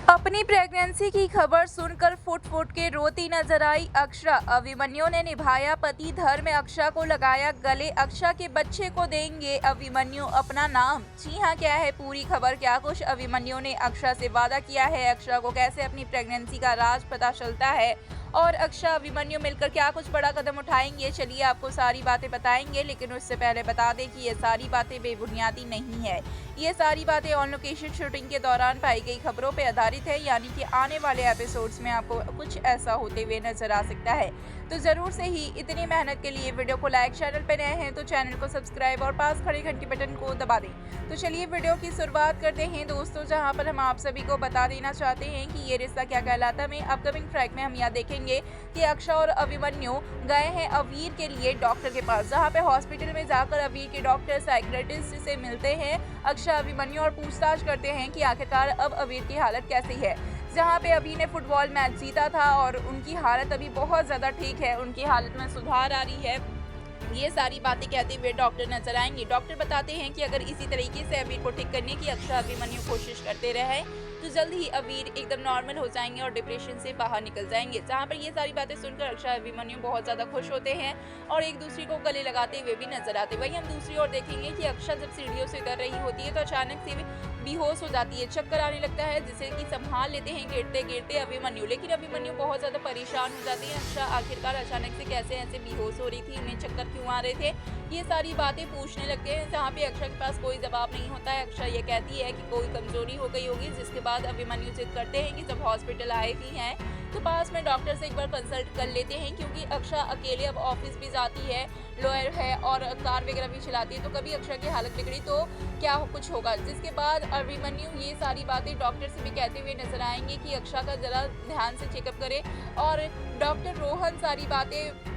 अपनी प्रेगनेंसी की खबर सुनकर फुट फुट के रोती नजर आई अक्षरा। अभिमन्यु ने निभाया पति धर्म, अक्षरा को लगाया गले। अक्षरा के बच्चे को देंगे अभिमन्यु अपना नाम। जी हां, क्या है पूरी खबर, क्या कुछ अभिमन्यु ने अक्षरा से वादा किया है, अक्षरा को कैसे अपनी प्रेगनेंसी का राज पता चलता है और अक्षरा अभिमन्यु मिलकर क्या कुछ बड़ा कदम उठाएंगे, चलिए आपको सारी बातें बताएंगे। लेकिन उससे पहले बता दें कि ये सारी बातें बेबुनियादी नहीं है। ये सारी बातें ऑन लोकेशन शूटिंग के दौरान पाई गई खबरों पर आधारित है, यानी कि आने वाले एपिसोड्स में आपको कुछ ऐसा होते हुए नजर आ सकता है। तो जरूर से ही इतनी मेहनत के लिए वीडियो को लाइक, चैनल पर नए हैं तो चैनल को सब्सक्राइब और पास खड़े घंटी बटन को दबा दें। तो चलिए वीडियो की शुरुआत करते हैं दोस्तों, जहां पर हम आप सभी को बता देना चाहते हैं कि ये रिश्ता क्या कहलाता में अपकमिंग ट्रैक में हम यह देखेंगे कि अक्षरा और अभिमन्यु गए हैं अवीर के लिए डॉक्टर के पास, जहां पे हॉस्पिटल में जाकर अवीर के डॉक्टर साइकियाट्रिस्ट से मिलते हैं अक्षरा अभिमन्यु और पूछताछ करते हैं कि आखिरकार अब अवीर की हालत कैसी है। जहां पे अभी ने फुटबॉल मैच जीता था और उनकी हालत अभी बहुत ज़्यादा ठीक है, उनकी हालत में सुधार आ रही है। ये सारी बातें कहते हुए डॉक्टर नजर आएंगे। डॉक्टर बताते हैं कि अगर इसी तरीके से अवीर को ठीक करने की अक्षरा अभिमन्यु कोशिश करते रहे तो जल्द ही अवीर एकदम नॉर्मल हो जाएंगे और डिप्रेशन से बाहर निकल जाएंगे। जहां पर ये सारी बातें सुनकर अक्षरा अभिमन्यु बहुत ज़्यादा खुश होते हैं और एक दूसरे को गले लगाते हुए भी नजर आते। वहीं हम दूसरी ओर देखेंगे कि अक्षरा जब सीढ़ियों से उतर रही होती है तो अचानक से बेहोश हो जाती है, चक्कर आने लगता है, जिसे कि संभाल लेते हैं गिरते गिरते अभिमन्यु। लेकिन अभिमन्यु बहुत ज़्यादा परेशान हो जाती है। अक्षरा आखिरकार अचानक से कैसे ऐसे बेहोश हो रही थी, उन्हें चक्कर क्यों आ रहे थे, ये सारी बातें पूछने लगते हैं। जहाँ पे अक्षरा के पास कोई जवाब नहीं होता है। अक्षरा ये कहती है कि कोई कमजोरी हो गई होगी, जिसके बाद अभिमन्यु जिद करते हैं कि जब हॉस्पिटल आए ही हैं तो पास में डॉक्टर से एक बार कंसल्ट कर लेते हैं, क्योंकि अक्षरा अकेले अब ऑफिस भी जाती है, लॉयर है और कार वगैरह भी चलाती है, तो कभी अक्षरा की हालत बिगड़ी तो क्या कुछ होगा। जिसके बाद अभिमन्यु ये सारी बातें डॉक्टर से भी कहते हुए नजर आएंगे कि अक्षरा का जरा ध्यान से चेकअप करे और डॉक्टर रोहन सारी बातें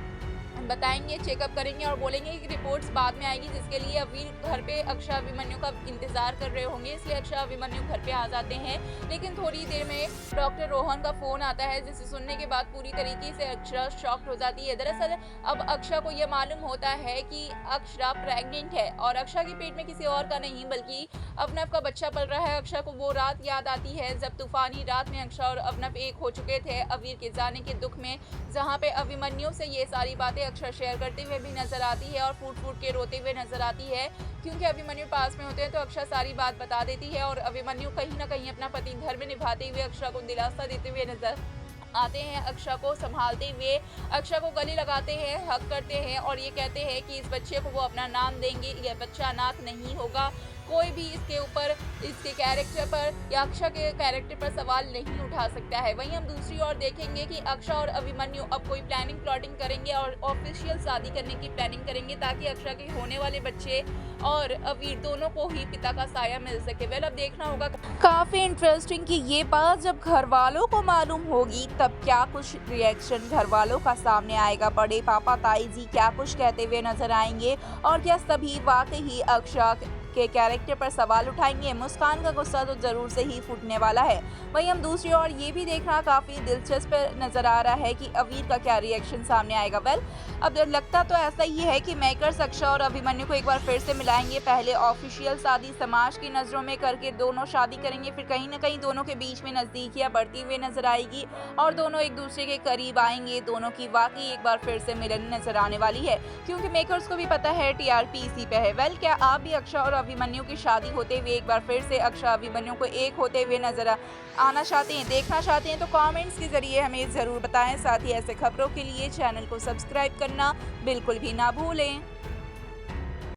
बताएंगे, चेकअप करेंगे और बोलेंगे कि रिपोर्ट्स बाद में आएगी, जिसके लिए अवीर घर पे अक्षरा अभिमन्यु का इंतजार कर रहे होंगे। इसलिए अक्षरा अभिमन्यु घर पे आ जाते हैं। लेकिन थोड़ी देर में डॉक्टर रोहन का फोन आता है, जिसे सुनने के बाद पूरी तरीके से अक्षरा शॉक्ड हो जाती है। दरअसल अब अक्षरा को यह मालूम होता है कि अक्षरा प्रेग्नेंट है और अक्षरा के पेट में किसी और का नहीं बल्कि अवनव का बच्चा पल रहा है। अक्षरा को वो रात याद आती है जब तूफानी रात में अक्षरा और अवनव एक हो चुके थे अवीर के जाने के दुख में, जहाँ पे अभिमन्यु से ये सारी बातें अक्षरा शेयर करते हुए भी नजर आती है और फूट फूट के रोते हुए नजर आती है। क्योंकि अभिमन्यु पास में होते हैं तो अक्षरा सारी बात बता देती है और अभिमन्यु कहीं ना कहीं अपना पति धर्म निभाते हुए अक्षरा को दिलासा देते हुए नजर आते हैं। अक्षरा को संभालते हुए अक्षरा को गले लगाते हैं, हक करते हैं और ये कहते हैं कि इस बच्चे को वो अपना नाम देंगे। यह बच्चा अनाथ नहीं होगा, कोई भी इसके ऊपर, इसके कैरेक्टर पर या अक्षरा के कैरेक्टर पर सवाल नहीं उठा सकता है। वहीं हम दूसरी ओर देखेंगे कि अक्षरा और अभिमन्यु अब कोई प्लानिंग प्लॉटिंग करेंगे और ऑफिशियल शादी करने की प्लानिंग करेंगे, ताकि अक्षरा के होने वाले बच्चे और अवीर दोनों को ही पिता का साया मिल सके। वेल, अब देखना होगा। काफी इंटरेस्टिंग कि ये बात जब घर वालों को मालूम होगी तब क्या कुछ रिएक्शन घर वालों का सामने आएगा। बड़े पापा ताई जी क्या कुछ कहते हुए नजर आएंगे और क्या सभी वाकई ही अक्षरा के कैरेक्टर पर सवाल उठाएंगे। मुस्कान का गुस्सा तो जरूर से ही फूटने वाला है। वहीं हम दूसरी ओर ये भी देखना काफी दिलचस्प नजर आ रहा है कि अवीर का क्या रिएक्शन सामने आएगा। वेल, अब लगता तो ऐसा ही है कि मेकर्स अक्षरा और अभिमन्यु को एक बार फिर से मिलाएंगे। पहले ऑफिशियल शादी समाज की नजरों में करके दोनों शादी करेंगे, फिर कहीं ना कहीं दोनों के बीच में नजदीकियां बढ़ती हुई नजर आएगी और दोनों एक दूसरे के करीब आएंगे। दोनों की वाकई एक बार फिर से मिलन नजर आने वाली है, क्योंकि मेकर्स को भी पता है टीआरपी इसी पे है। वेल, क्या आप भी अक्षरा और अभिमन्यु की शादी होते हुए एक बार फिर से अक्षरा अभिमन्यु को एक होते हुए नजर आना चाहते हैं, देखना चाहते हैं, तो कमेंट्स के जरिए हमें ज़रूर बताएं। साथ ही ऐसे खबरों के लिए चैनल को सब्सक्राइब करना बिल्कुल भी ना भूलें।